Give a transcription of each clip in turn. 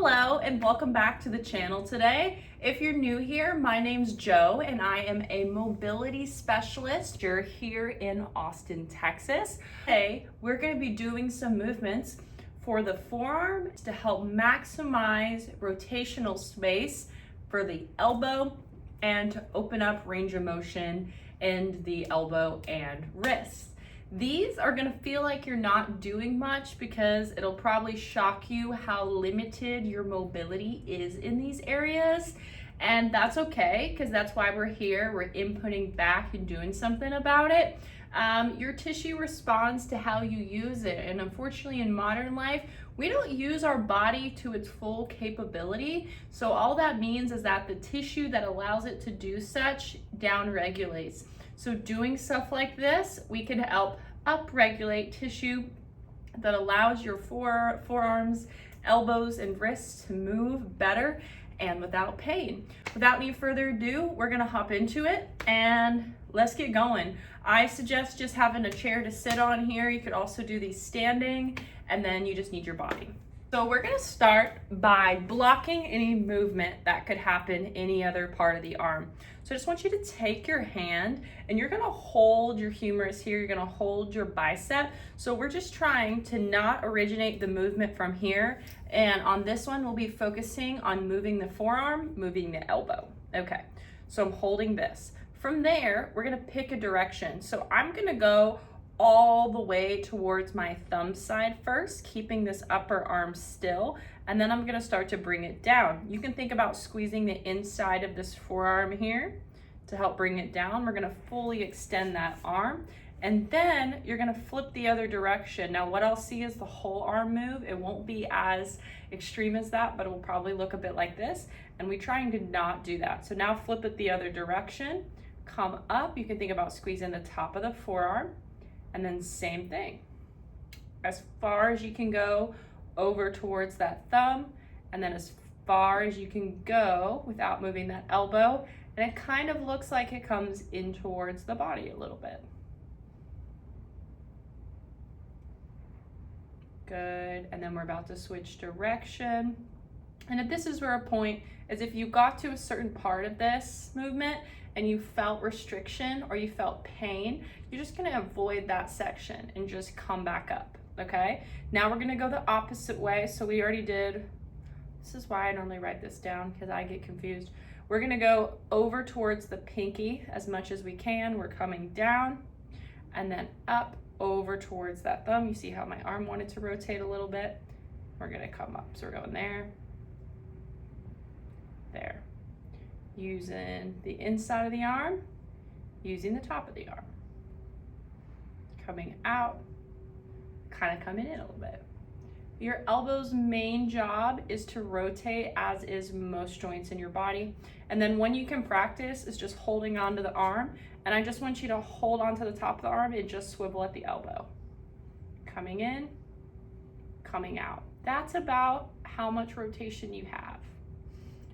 Hello and welcome back to the channel today. If you're new here, my name's Joe and I am a mobility specialist. You're here in Austin, Texas. Today, we're going to be doing some movements for the forearm to help maximize rotational space for the elbow and to open up range of motion in the elbow and wrist. These are gonna feel like you're not doing much because it'll probably shock you how limited your mobility is in these areas. And that's okay, because that's why we're here. We're inputting back and doing something about it. Your tissue responds to how you use it. And unfortunately in modern life, we don't use our body to its full capability. So all that means is that the tissue that allows it to do such downregulates. So doing stuff like this, we can help upregulate tissue that allows your forearms, elbows, and wrists to move better and without pain. Without any further ado, we're gonna hop into it and let's get going. I suggest just having a chair to sit on here. You could also do these standing, and then you just need your body. So we're gonna start by blocking any movement that could happen any other part of the arm. So I just want you to take your hand and you're gonna hold your humerus here, you're gonna hold your bicep. So we're just trying to not originate the movement from here. And on this one, we'll be focusing on moving the forearm, moving the elbow. Okay, so I'm holding this. From there, we're gonna pick a direction. So I'm gonna go all the way towards my thumb side first, keeping this upper arm still, and then I'm gonna start to bring it down. You can think about squeezing the inside of this forearm here to help bring it down. We're gonna fully extend that arm, and then you're gonna flip the other direction. Now what I'll see is the whole arm move. It won't be as extreme as that, but it will probably look a bit like this, and we're trying to not do that. So now flip it the other direction, come up. You can think about squeezing the top of the forearm, and then same thing, as far as you can go over towards that thumb, and then as far as you can go without moving that elbow. And it kind of looks like it comes in towards the body a little bit. Good, and then we're about to switch direction. And if this is where a point is, if you got to a certain part of this movement and you felt restriction or you felt pain, you're just gonna avoid that section and just come back up, okay? Now we're gonna go the opposite way. So we already did, this is why I normally write this down because I get confused. We're gonna go over towards the pinky as much as we can. We're coming down and then up over towards that thumb. You see how my arm wanted to rotate a little bit? We're gonna come up, so we're going there, there. Using the inside of the arm, using the top of the arm. Coming out, kind of coming in a little bit. Your elbow's main job is to rotate, as is most joints in your body. And then when you can practice is just holding onto the arm. And I just want you to hold onto the top of the arm and just swivel at the elbow. Coming in, coming out. That's about how much rotation you have.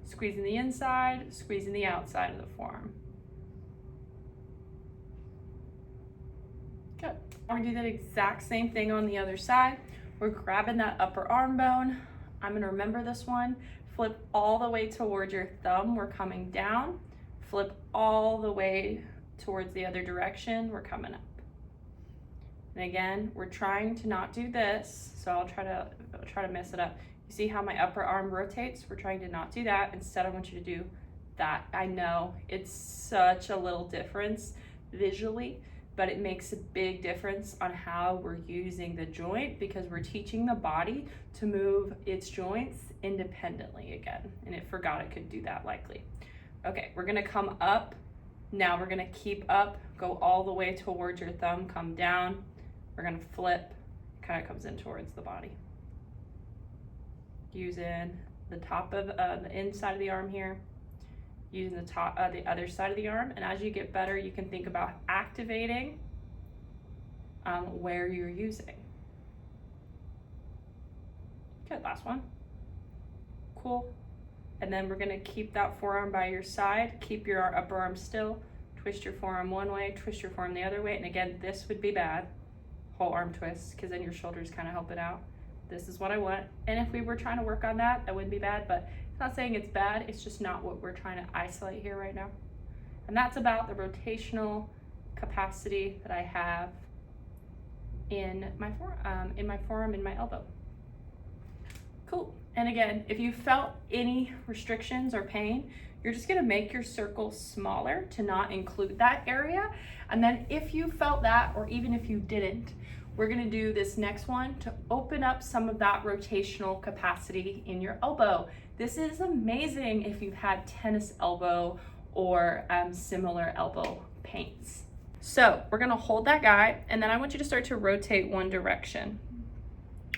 Squeezing the inside, squeezing the outside of the forearm. Good. We're gonna do that exact same thing on the other side. We're grabbing that upper arm bone. I'm gonna remember this one. Flip all the way towards your thumb. We're coming down. Flip all the way towards the other direction. We're coming up. And again, we're trying to not do this, so I'll try to mess it up. You see how my upper arm rotates? We're trying to not do that. Instead, I want you to do that. I know it's such a little difference visually, but it makes a big difference on how we're using the joint because we're teaching the body to move its joints independently again. And it forgot it could do that likely. Okay, we're gonna come up. Now we're gonna keep up, go all the way towards your thumb, come down. We're gonna flip, kind of comes in towards the body. Using the top of the inside of the arm here, using the top of the other side of the arm. And as you get better, you can think about activating where you're using. Good, last one. Cool. And then we're gonna keep that forearm by your side, keep your upper arm still, twist your forearm one way, twist your forearm the other way. And again, this would be bad, whole arm twist, because then your shoulders kind of help it out. this is what I want. And if we were trying to work on that, that wouldn't be bad, but it's not saying it's bad, it's just not what we're trying to isolate here right now. And that's about the rotational capacity that I have in my forearm, in my elbow. Cool. And again, if you felt any restrictions or pain, you're just gonna make your circle smaller to not include that area. And then if you felt that, or even if you didn't, we're gonna do this next one to open up some of that rotational capacity in your elbow. This is amazing if you've had tennis elbow or similar elbow pains. So we're gonna hold that guy, and then I want you to start to rotate one direction.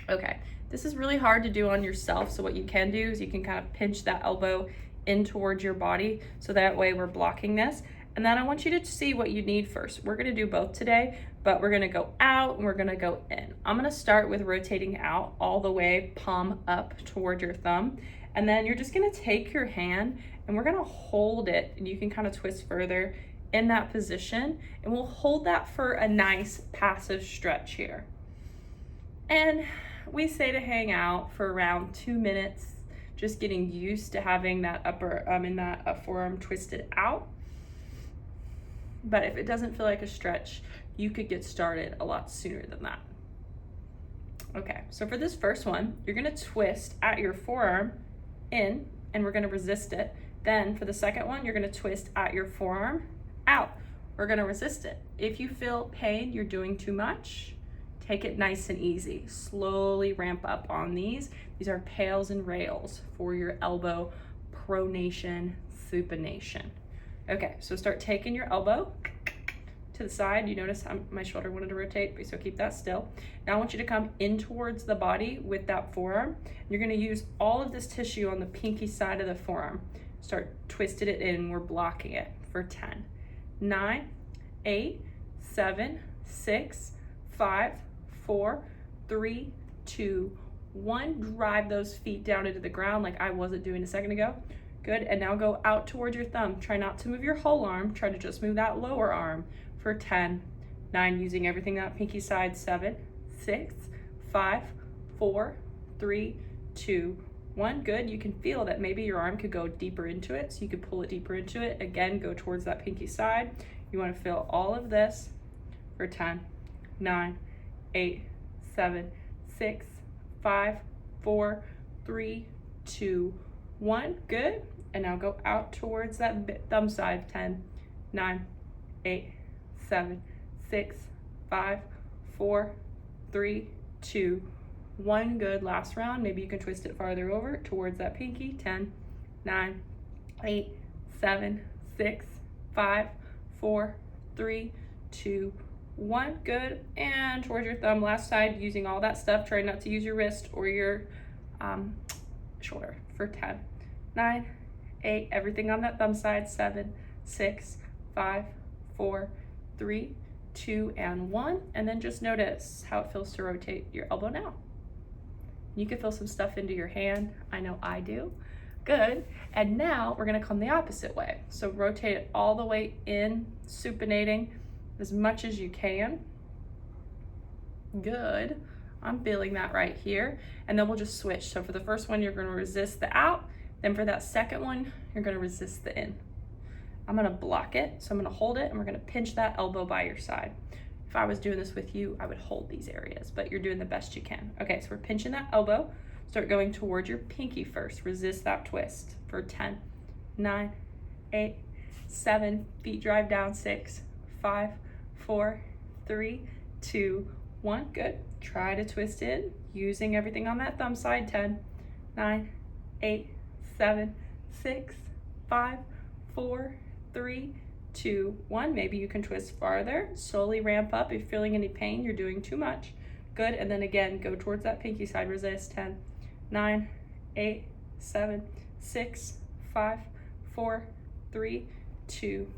Okay, this is really hard to do on yourself, so what you can do is you can kind of pinch that elbow in towards your body, so that way we're blocking this. And then I want you to see what you need first. We're gonna do both today, but we're gonna go out and we're gonna go in. I'm gonna start with rotating out all the way, palm up toward your thumb. And then you're just gonna take your hand and we're gonna hold it, and you can kind of twist further in that position, and we'll hold that for a nice passive stretch here. And we say to hang out for around 2 minutes, just getting used to having that forearm twisted out. But if it doesn't feel like a stretch, you could get started a lot sooner than that. Okay, so for this first one, you're gonna twist at your forearm in, and we're gonna resist it. Then for the second one, you're gonna twist at your forearm out. We're gonna resist it. If you feel pain, you're doing too much, take it nice and easy. Slowly ramp up on these. These are pails and rails for your elbow pronation, supination. Okay, so start taking your elbow to the side. You notice my shoulder wanted to rotate, so keep that still. Now I want you to come in towards the body with that forearm. You're gonna use all of this tissue on the pinky side of the forearm. Start twisting it in, we're blocking it for 10, 9, 8, 7, 6, 5, 4, 3, 2, 1. Drive those feet down into the ground like I wasn't doing a second ago. Good, and now go out towards your thumb. Try not to move your whole arm, try to just move that lower arm for 10, 9, using everything that pinky side, 7, 6, 5, 4, 3, 2, 1. Good, you can feel that maybe your arm could go deeper into it, so you could pull it deeper into it. Again, go towards that pinky side. You wanna feel all of this for 10, 9, 8, 7, 6, 5, 4, 3, 2, 1. Good. And now go out towards that thumb side. 10, 9, 8, 7, 6, 5, 4, 3, 2, 1. Good. Last round. Maybe you can twist it farther over towards that pinky. 10, 9, 8, 7, 6, 5, 4, 3, 2, 1. Good. And towards your thumb, last side, using all that stuff. Try not to use your wrist or your shoulder for 10, 9, 8, everything on that thumb side. 7, 6, 5, 4, 3, 2, and 1. And then just notice how it feels to rotate your elbow now. You can feel some stuff into your hand. I know I do. Good. And now we're gonna come the opposite way. So rotate it all the way in, supinating as much as you can. Good. I'm feeling that right here. And then we'll just switch. So for the first one, you're gonna resist the out. Then for that second one, you're gonna resist the in. I'm gonna block it. So I'm gonna hold it and we're gonna pinch that elbow by your side. If I was doing this with you, I would hold these areas, but you're doing the best you can. Okay, so we're pinching that elbow. Start going towards your pinky first. Resist that twist for 10, 9, 8, 7, feet drive down, 6, 5, 4, 3, 2, 1. Good. Try to twist in using everything on that thumb side. 10, 9, 8, 7, 6, 5, 4, 3, 2, 1. Maybe you can twist farther. Slowly ramp up. If you're feeling any pain, you're doing too much. Good. And then again, go towards that pinky side. Resist. 10, 9, 8, 7, 6, 5, 4, 3, 2,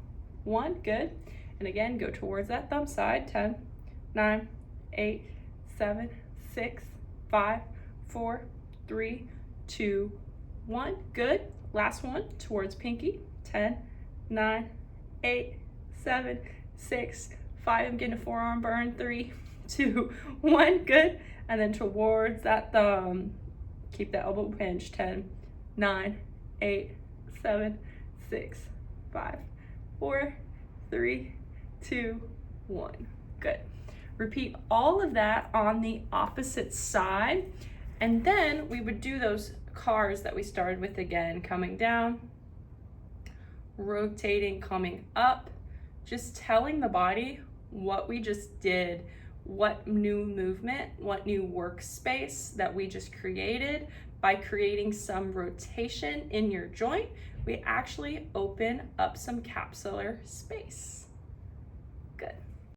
1. Good. And again, go towards that thumb side. 10, 9, 8, 7, 6, 5, 4, 3, 2, 1. Good. Last one towards pinky. 10, 9, 8, 7, 6, 5. I'm getting a forearm burn. 3, 2, 1. Good. and then towards that thumb. Keep the elbow pinched. 10, 9, 8, 7, 6, 5, 4, 3, 2, 1. Good. Repeat all of that on the opposite side. And then we would do those cars that we started with again, coming down, rotating, coming up, just telling the body what we just did, what new movement, what new workspace that we just created. By creating some rotation in your joint, we actually open up some capsular space. Good.